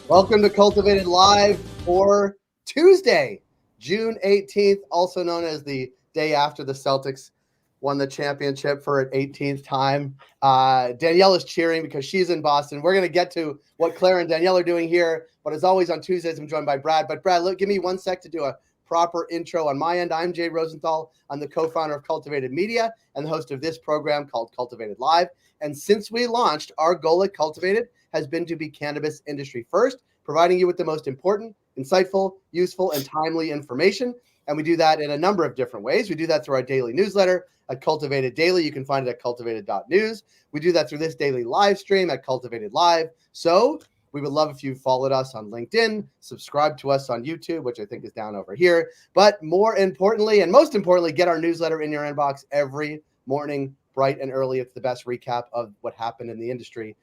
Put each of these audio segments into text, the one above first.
Welcome to Cultivated Live for Tuesday, June 18th, also known as the day after the Celtics won the championship for an 18th time. Danielle is cheering because she's in Boston. We're going to get to what Claire and Danielle are doing here, but as always on Tuesdays, I'm joined by Brad. But Brad, look, give me 1 sec to do a proper intro on my end. I'm Jay Rosenthal. I'm the co-founder of Cultivated Media and the host of this program called Cultivated Live. And since we launched, our goal at Cultivated has been to be cannabis industry first, providing you with the most important, insightful, useful, and timely information. And we do that in a number of different ways. We do that through our daily newsletter at Cultivated Daily. You can find it at cultivated.news. We do that through this daily live stream at Cultivated Live. So we would love if you followed us on LinkedIn, subscribe to us on YouTube, which I think is down over here. But more importantly, and most importantly, get our newsletter in your inbox every morning, bright and early. It's the best recap of what happened in the industry,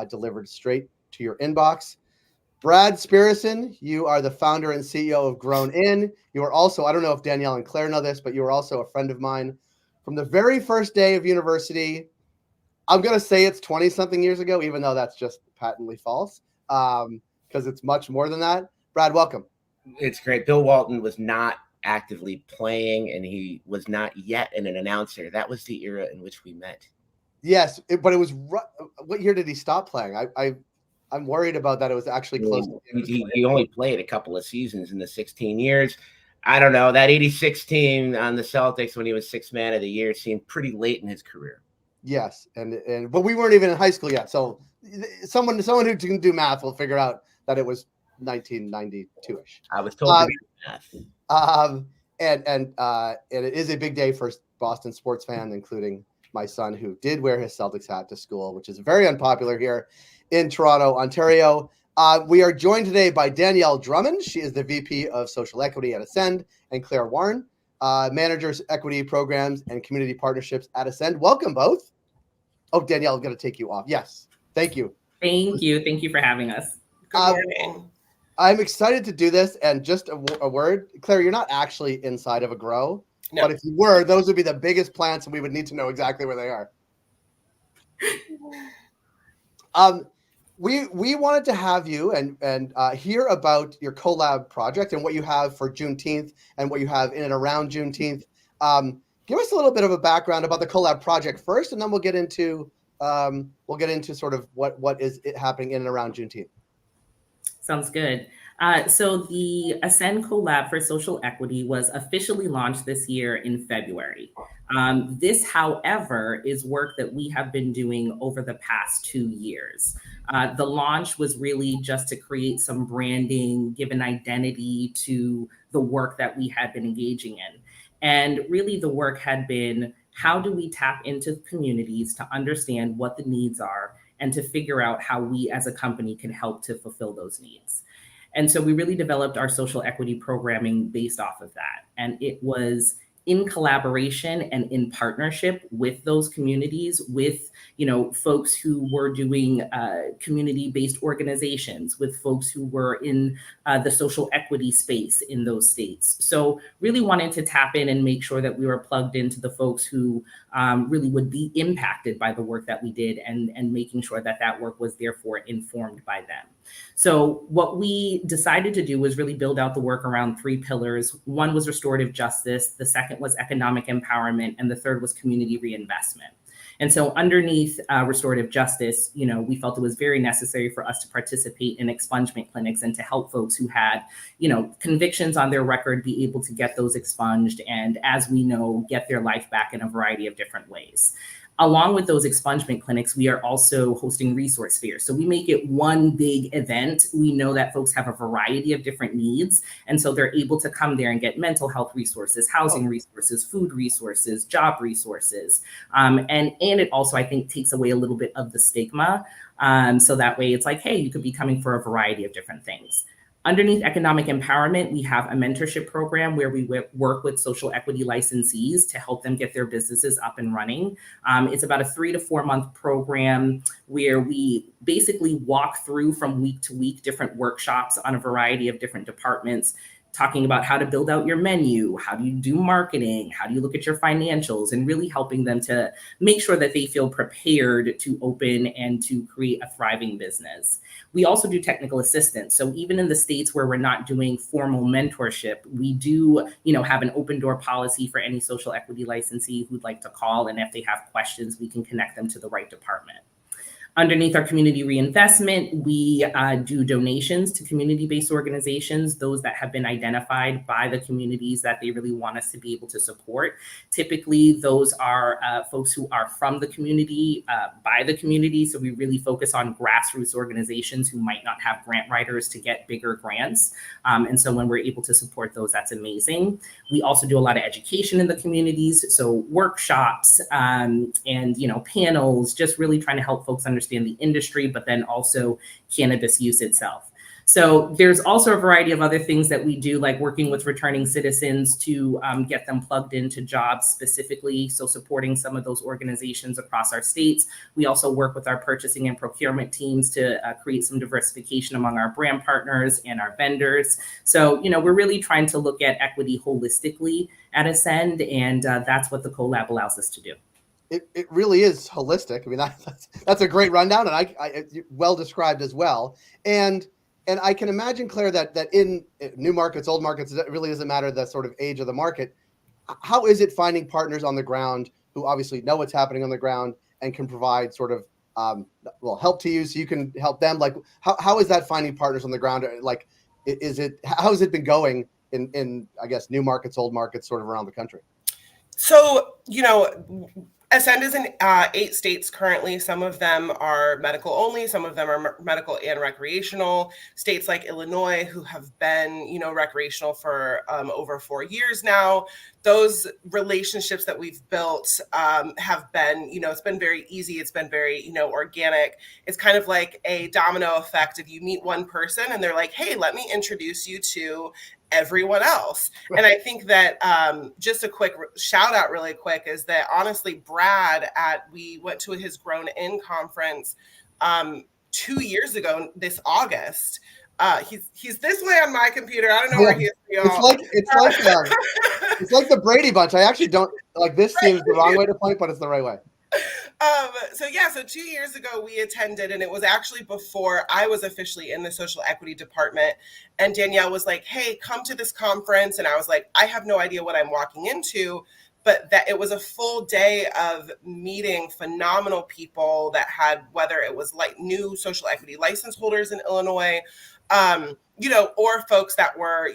delivered straight to your inbox. Brad Spirrison, you are the founder and CEO of Grown In. You are also, I don't know if Danielle and Claire know this, but you are also a friend of mine from the very first day of university. I'm going to say it's 20-something years ago, even though that's just patently false, because it's much more than that. Brad, welcome. It's great. Bill Walton was not actively playing, and he was not yet an announcer. That was the era in which we met. Yes, but it was, what year did he stop playing? I'm worried about that. It was actually close. He only played a couple of seasons in the 16 years. I don't know. That 86 team on the Celtics when he was sixth man of the year seemed pretty late in his career. Yes, but we weren't even in high school yet. So someone who can do math will figure out that it was 1992-ish. I was told to do math. And it is a big day for Boston sports fans, including my son, who did wear his Celtics hat to school, which is very unpopular here in Toronto, Ontario. We are joined today by Danielle Drummond. She is the VP of Social Equity at Ascend, and Claire Warne, Managers Equity Programs and Community Partnerships at Ascend. Welcome both. Oh, Danielle, I'm going to take you off. Yes. Thank you. Thank you. Thank you for having us. Good morning. I'm excited to do this. And just a word, Claire, you're not actually inside of a grow. No. But if you were, those would be the biggest plants, and we would need to know exactly where they are. We wanted to have you and hear about your collab project and what you have for Juneteenth and what you have in and around Juneteenth. Give us a little bit of a background about the collab project first, and then we'll get into sort of what is happening in and around Juneteenth. Sounds good. So the Ascend Collab for Social Equity was officially launched this year in February. This, however, is work that we have been doing over the past 2 years. The launch was really just to create some branding, give an identity to the work that we had been engaging in. And really the work had been, how do we tap into communities to understand what the needs are and to figure out how we as a company can help to fulfill those needs. And so we really developed our social equity programming based off of that. And it was in collaboration and in partnership with those communities, with folks who were doing community-based organizations, with folks who were in the social equity space in those states. So really wanted to tap in and make sure that we were plugged into the folks who really would be impacted by the work that we did, and making sure that that work was therefore informed by them. So what we decided to do was really build out the work around 3 pillars. One was restorative justice, the second was economic empowerment, and the third was community reinvestment. And so underneath restorative justice, we felt it was very necessary for us to participate in expungement clinics and to help folks who had, convictions on their record be able to get those expunged, and as we know, get their life back in a variety of different ways. Along with those expungement clinics, we are also hosting resource fairs. So we make it one big event. We know that folks have a variety of different needs. And so they're able to come there and get mental health resources, housing resources, food resources, job resources. And it also, I think, takes away a little bit of the stigma. So that way it's like, hey, you could be coming for a variety of different things. Underneath economic empowerment, we have a mentorship program where we work with social equity licensees to help them get their businesses up and running. It's about a 3 to 4 month program where we basically walk through from week to week different workshops on a variety of different departments, talking about how to build out your menu, how do you do marketing, how do you look at your financials, and really helping them to make sure that they feel prepared to open and to create a thriving business. We also do technical assistance. So even in the states where we're not doing formal mentorship, we do, have an open door policy for any social equity licensee who'd like to call. And if they have questions, we can connect them to the right department. Underneath our community reinvestment, we do donations to community-based organizations, those that have been identified by the communities that they really want us to be able to support. Typically, those are folks who are from the community, by the community. So we really focus on grassroots organizations who might not have grant writers to get bigger grants. And so when we're able to support those, that's amazing. We also do a lot of education in the communities. So workshops and, panels, just really trying to help folks understand the industry, but then also cannabis use itself. So there's also a variety of other things that we do, like working with returning citizens to get them plugged into jobs specifically. So supporting some of those organizations across our states. We also work with our purchasing and procurement teams to create some diversification among our brand partners and our vendors. So, we're really trying to look at equity holistically at Ascend, and that's what the collab allows us to do. It really is holistic. I mean, that's a great rundown, and I well described as well. And I can imagine, Claire, that in new markets, old markets, it really doesn't matter the sort of age of the market. How is it finding partners on the ground who obviously know what's happening on the ground and can provide sort of help to you so you can help them? Like, how is that finding partners on the ground? Like, how has it been going in I guess new markets, old markets, sort of around the country? So, Ascend is in 8 states currently. Some of them are medical only. Some of them are medical and recreational. States like Illinois, who have been, recreational for over 4 years now. Those relationships that we've built have been, it's been very easy. It's been very, organic. It's kind of like a domino effect. If you meet one person and they're like, hey, let me introduce you to everyone else. And I think that just a quick shout out really quick is that honestly, Brad we went to his Grown In conference 2 years ago this August. He's this way on my computer. I don't know where he is for y'all. It's like the Brady Bunch. I actually don't like this. Seems the wrong way to point, but it's the right way. So 2 years ago we attended, and it was actually before I was officially in the social equity department. And Danielle was like, hey, come to this conference. And I was like, I have no idea what I'm walking into, but that it was a full day of meeting phenomenal people that had, whether it was like new social equity license holders in Illinois, or folks that were,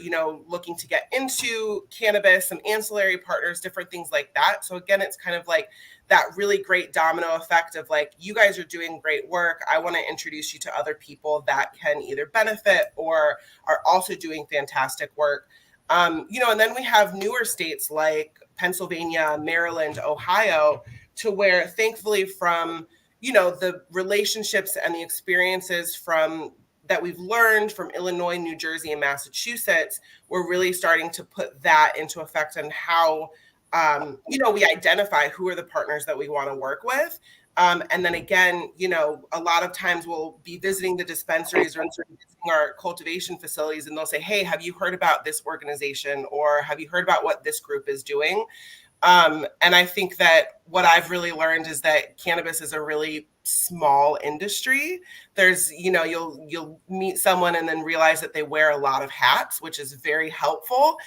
looking to get into cannabis, some ancillary partners, different things like that. So again, it's kind of like that really great domino effect of like, you guys are doing great work. I want to introduce you to other people that can either benefit or are also doing fantastic work. And then we have newer states like Pennsylvania, Maryland, Ohio, to where thankfully from, the relationships and the experiences from that we've learned from Illinois, New Jersey, and Massachusetts, we're really starting to put that into effect on how, we identify who are the partners that we want to work with. And then again, a lot of times we'll be visiting the dispensaries or visiting our cultivation facilities, and they'll say, hey, have you heard about this organization? Or have you heard about what this group is doing? And I think that what I've really learned is that cannabis is a really small industry. There's, you'll meet someone and then realize that they wear a lot of hats, which is very helpful.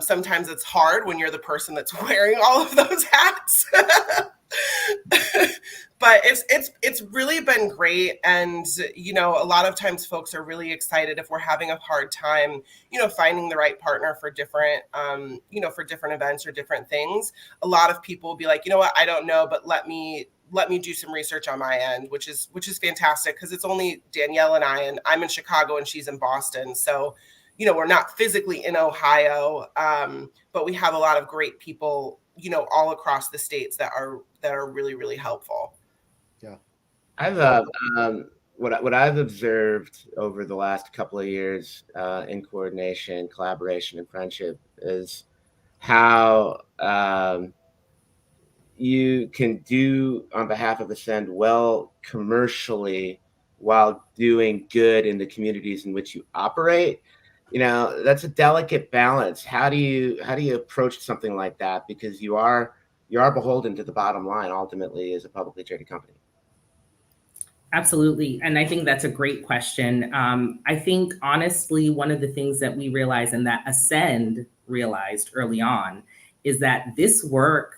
Sometimes it's hard when you're the person that's wearing all of those hats. But it's really been great. And, a lot of times folks are really excited if we're having a hard time, finding the right partner for different, for different events or different things. A lot of people will be like, you know what, I don't know, but let me do some research on my end, which is fantastic because it's only Danielle and I, and I'm in Chicago and she's in Boston. So, we're not physically in Ohio, but we have a lot of great people, all across the states that are really, really helpful. Yeah. I've what I've observed over the last couple of years in coordination, collaboration, and friendship is how you can do on behalf of Ascend well commercially while doing good in the communities in which you operate. that's a delicate balance. How do you approach something like that? Because you are beholden to the bottom line ultimately as a publicly traded company. Absolutely. And I think that's a great question. I think, honestly, one of the things that we realized and that Ascend realized early on is that this work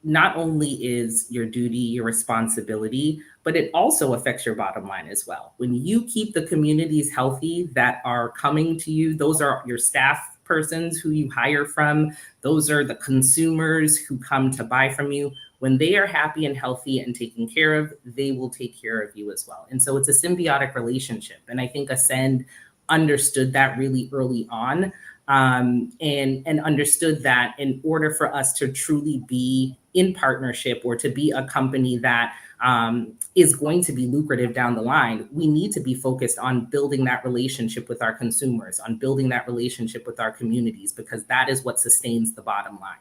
not only is your duty, your responsibility, but it also affects your bottom line as well. When you keep the communities healthy that are coming to you, those are your staff persons who you hire from, those are the consumers who come to buy from you. When they are happy and healthy and taken care of, they will take care of you as well. And so it's a symbiotic relationship. And I think Ascend understood that really early on, and understood that in order for us to truly be in partnership or to be a company that is going to be lucrative down the line, we need to be focused on building that relationship with our consumers, on building that relationship with our communities, because that is what sustains the bottom line.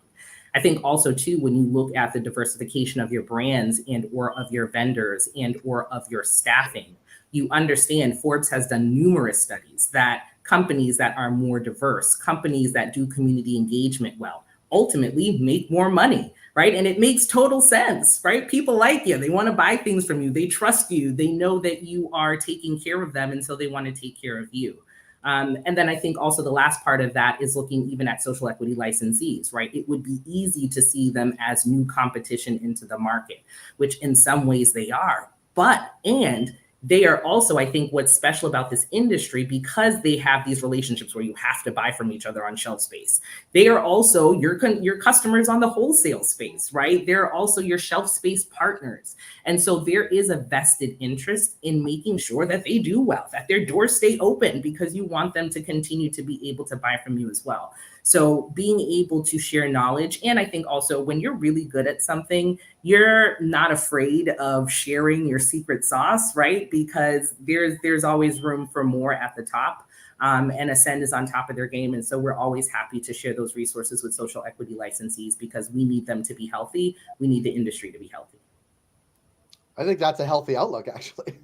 I think also too, when you look at the diversification of your brands and or of your vendors and or of your staffing, you understand Forbes has done numerous studies that companies that are more diverse, companies that do community engagement well, ultimately make more money, right? And it makes total sense, right? People like you, they want to buy things from you, they trust you, they know that you are taking care of them, and so they want to take care of you. And then I think also the last part of that is looking even at social equity licensees, right? It would be easy to see them as new competition into the market, which in some ways they are. And they are also, I think, what's special about this industry, because they have these relationships where you have to buy from each other on shelf space. They are also your customers on the wholesale space, right? They're also your shelf space partners. And so there is a vested interest in making sure that they do well, that their doors stay open, because you want them to continue to be able to buy from you as well. So being able to share knowledge, and I think also when you're really good at something, you're not afraid of sharing your secret sauce, right? Because there's always room for more at the top. And Ascend is on top of their game. And so we're always happy to share those resources with social equity licensees, because we need them to be healthy. We need the industry to be healthy. I think that's a healthy outlook, actually.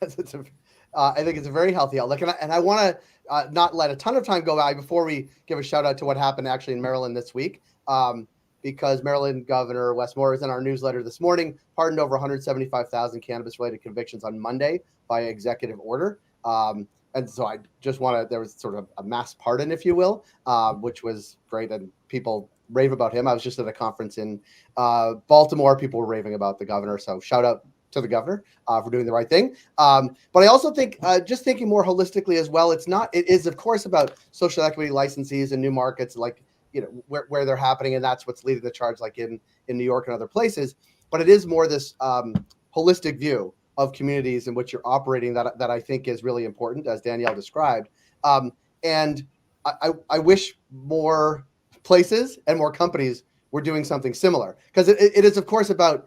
I think it's a very healthy outlook. And I want to not let a ton of time go by before we give a shout out to what happened actually in Maryland this week. Because Maryland Governor Wes Moore was in our newsletter this morning, pardoned over 175,000 cannabis-related convictions on Monday by executive order. And so I just there was sort of a mass pardon, if you will, which was great. And people rave about him. I was just at a conference in Baltimore. People were raving about the governor. So shout out to the governor for doing the right thing. But I also think just thinking more holistically as well, it is of course about social equity licensees and new markets, like, where they're happening. And that's what's leading the charge, like in New York and other places. But it is more this holistic view of communities in which you're operating that I think is really important, as Danielle described. And I wish more places and more companies were doing something similar, because it is of course about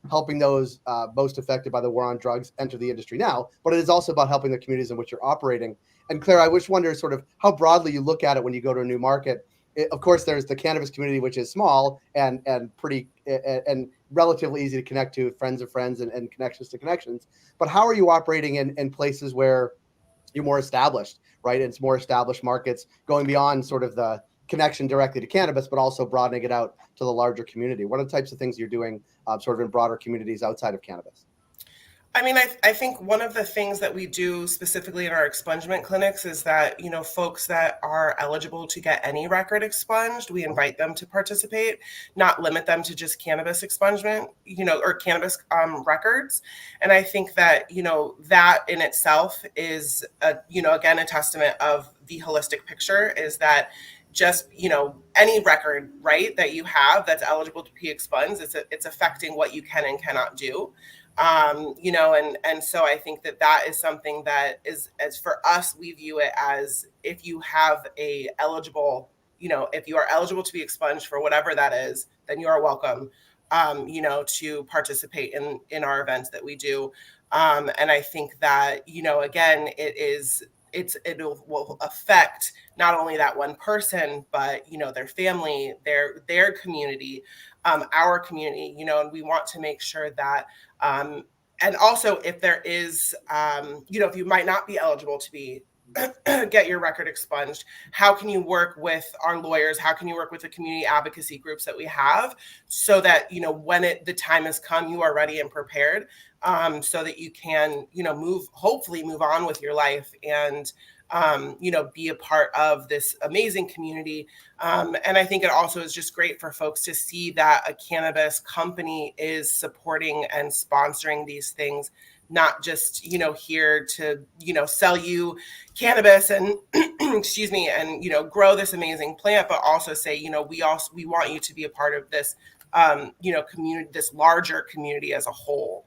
helping those most affected by the war on drugs enter the industry now, but it is also about helping the communities in which you're operating. And Claire, I wonder sort of how broadly you look at it when you go to a new market. Of course, there's the cannabis community, which is small and pretty and relatively easy to connect to, friends of friends and connections to connections. But how are you operating in places where you're more established, right? It's more established markets, going beyond sort of the connection directly to cannabis, but also broadening it out to the larger community. What are the types of things you're doing sort of in broader communities outside of cannabis? I mean, I think one of the things that we do specifically in our expungement clinics is that, folks that are eligible to get any record expunged, we invite them to participate, not limit them to just cannabis expungement, or cannabis records. And I think that, that in itself is, again, a testament of the holistic picture, is that just, any record, right, that you have that's eligible to be expunged, it's affecting what you can and cannot do. And so I think that is something that is, as for us, we view it as, if you have if you are eligible to be expunged for whatever that is, then you are welcome, to participate in our events that we do. And I think that, again, it will affect not only that one person, but, their family, their community, our community, and we want to make sure that, and also if there is, if you might not be eligible to be get your record expunged? How can you work with our lawyers? How can you work with the community advocacy groups that we have so that, when the time has come, you are ready and prepared, so that you can, hopefully move on with your life and, be a part of this amazing community. And I think it also is just great for folks to see that a cannabis company is supporting and sponsoring these things, not just, here to, sell you cannabis and excuse me, and, grow this amazing plant, but also say, we want you to be a part of this, community, this larger community as a whole.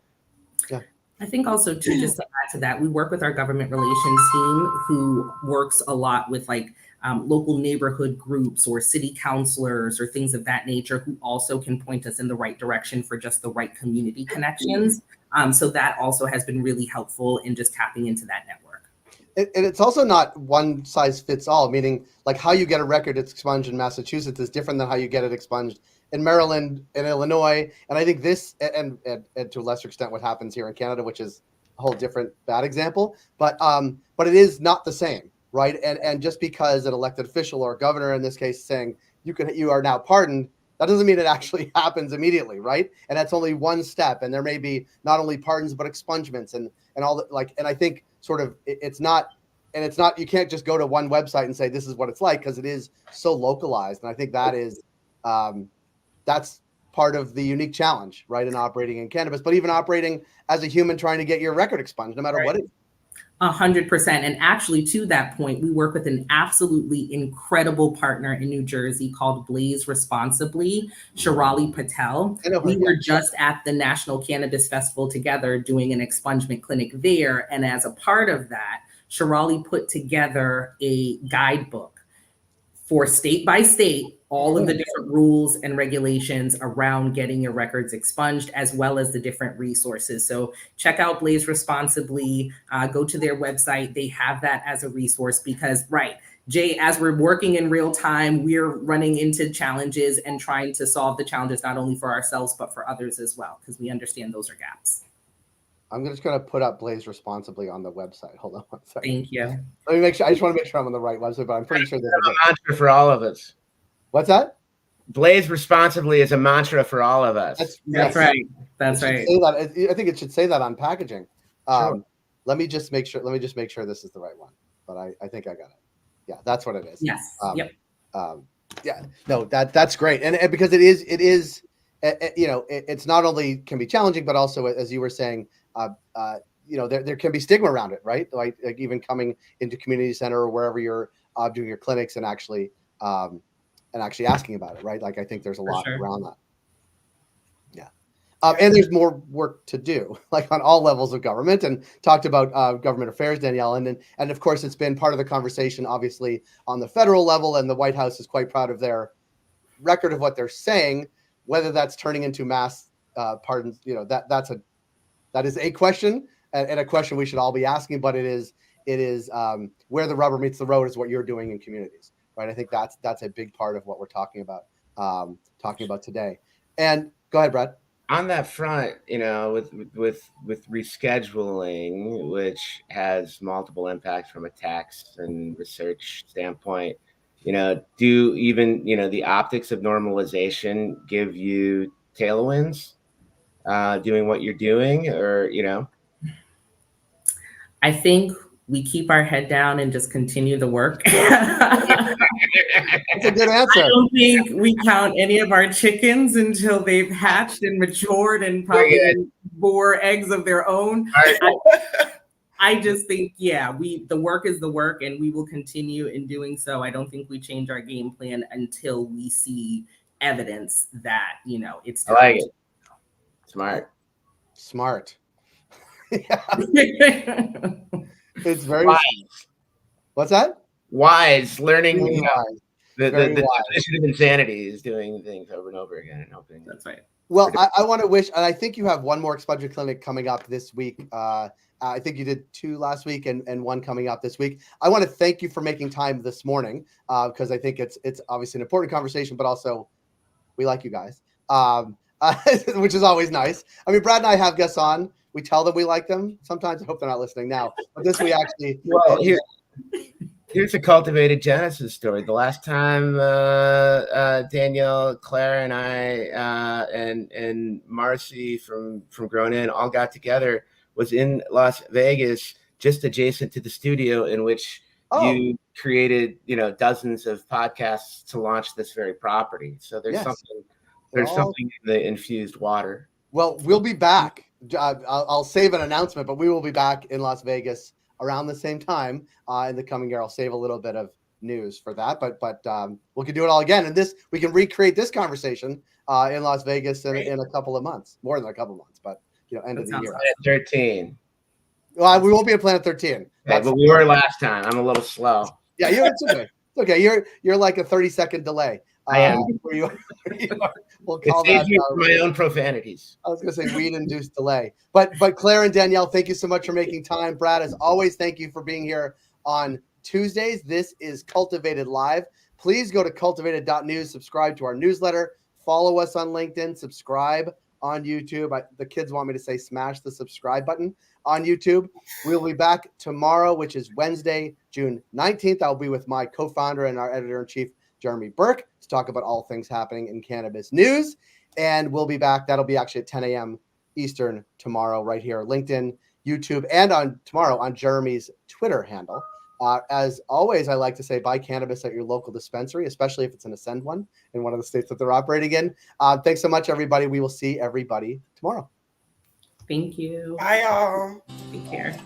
Yeah. I think also too, just to add to that, we work with our government relations team who works a lot with local neighborhood groups or city councilors or things of that nature, who also can point us in the right direction for just the right community connections. So that also has been really helpful in just tapping into that network. And it's also not one size fits all, meaning like how you get a record expunged in Massachusetts is different than how you get it expunged in Maryland and Illinois. And I think this, and to a lesser extent, what happens here in Canada, which is a whole different bad example, but it is not the same, right? And just because an elected official or a governor in this case saying you are now pardoned, that doesn't mean it actually happens immediately, right? And that's only one step. And there may be not only pardons but expungements and all that. And I think sort of it's not, you can't just go to one website and say this is what it's like, because it is so localized. And I think that is that's part of the unique challenge, right, in operating in cannabis, but even operating as a human trying to get your record expunged, no matter what it is. 100%. And actually, to that point, we work with an absolutely incredible partner in New Jersey called Blaze Responsibly, Shirali Patel. We were just at the National Cannabis Festival together doing an expungement clinic there. And as a part of that, Shirali put together a guidebook for state by state, all of the different rules and regulations around getting your records expunged, as well as the different resources. So check out Blaze Responsibly, go to their website. They have that as a resource because, right, Jay, as we're working in real time, we're running into challenges and trying to solve the challenges, not only for ourselves, but for others as well, because we understand those are gaps. I'm just going to put up Blaze Responsibly on the website. Hold on one second. Thank you. Let me make sure. I just want to make sure I'm on the right website, but I'm pretty sure there's a mantra for all of us. What's that? Blaze Responsibly is a mantra for all of us. That's right. That's right. Say that. I think it should say that on packaging. Sure. Let me just make sure this is the right one. But I think I got it. Yeah, that's what it is. Yes. Yep. Yeah. No, that's great. And because it is, it's not only can be challenging, but also, as you were saying, there can be stigma around it, right? Like even coming into community center or wherever you're doing your clinics and actually asking about it, right? Like I think there's a lot around that. Yeah. And there's more work to do, like on all levels of government, and talked about government affairs, Danielle. And of course, it's been part of the conversation, obviously, on the federal level, and the White House is quite proud of their record of what they're saying. Whether that's turning into mass pardons, that is a question, and a question we should all be asking, but it is where the rubber meets the road is what you're doing in communities, right? I think that's a big part of what we're talking about today. And go ahead, Brad. On that front, with rescheduling, which has multiple impacts from a tax and research standpoint, do even, the optics of normalization give you tailwinds doing what you're doing, or, I think we keep our head down and just continue the work. That's a good answer. I don't think we count any of our chickens until they've hatched and matured and probably bore eggs of their own. I just think, the work is the work, and we will continue in doing so. I don't think we change our game plan until we see evidence that, it's time. I like it. Smart. It's very wise. What's that? Wise. Learning. Wise. The definition of insanity is doing things over and over again and helping. That's right. Well, I want to wish, and I think you have one more expungement clinic coming up this week. I think you did 2 last week and one coming up this week. I want to thank you for making time this morning because I think it's obviously an important conversation, but also we like you guys, which is always nice. I mean, Brad and I have guests on. We tell them we like them. Sometimes I hope they're not listening now, but this we actually. Well, Here's a cultivated Genesis story. The last time Danielle, Claire, and I and Marcy from Grown In all got together was in Las Vegas, just adjacent to the studio in which you created, dozens of podcasts to launch this very property. So there's something in the infused water. Well, we'll be back. I'll save an announcement, but we will be back in Las Vegas around the same time in the coming year. I'll save a little bit of news for that, but we can do it all again. And we can recreate this conversation in Las Vegas in a couple of months, more than a couple of months, but end of the year. Planet 13. Well, we won't be at Planet 13. Okay, but we were last time. I'm a little slow. Yeah, it's okay. It's okay. You're like a 30-second delay. I am. Where you are. We'll It call saves that me from my own profanities. I was going to say weed-induced delay. But Claire and Danielle, thank you so much for making time. Brad, as always, thank you for being here on Tuesdays. This is Cultivated Live. Please go to cultivated.news, subscribe to our newsletter, follow us on LinkedIn, subscribe on YouTube. The kids want me to say smash the subscribe button on YouTube. We'll be back tomorrow, which is Wednesday, June 19th. I'll be with my co-founder and our editor-in-chief, Jeremy Burke, to talk about all things happening in cannabis news. And we'll be back. That'll be actually at 10 a.m. Eastern tomorrow, right here, LinkedIn, YouTube, and tomorrow on Jeremy's Twitter handle. As always, I like to say buy cannabis at your local dispensary, especially if it's an Ascend one in one of the states that they're operating in. Thanks so much, everybody. We will see everybody tomorrow. Thank you. Bye, y'all. Take care.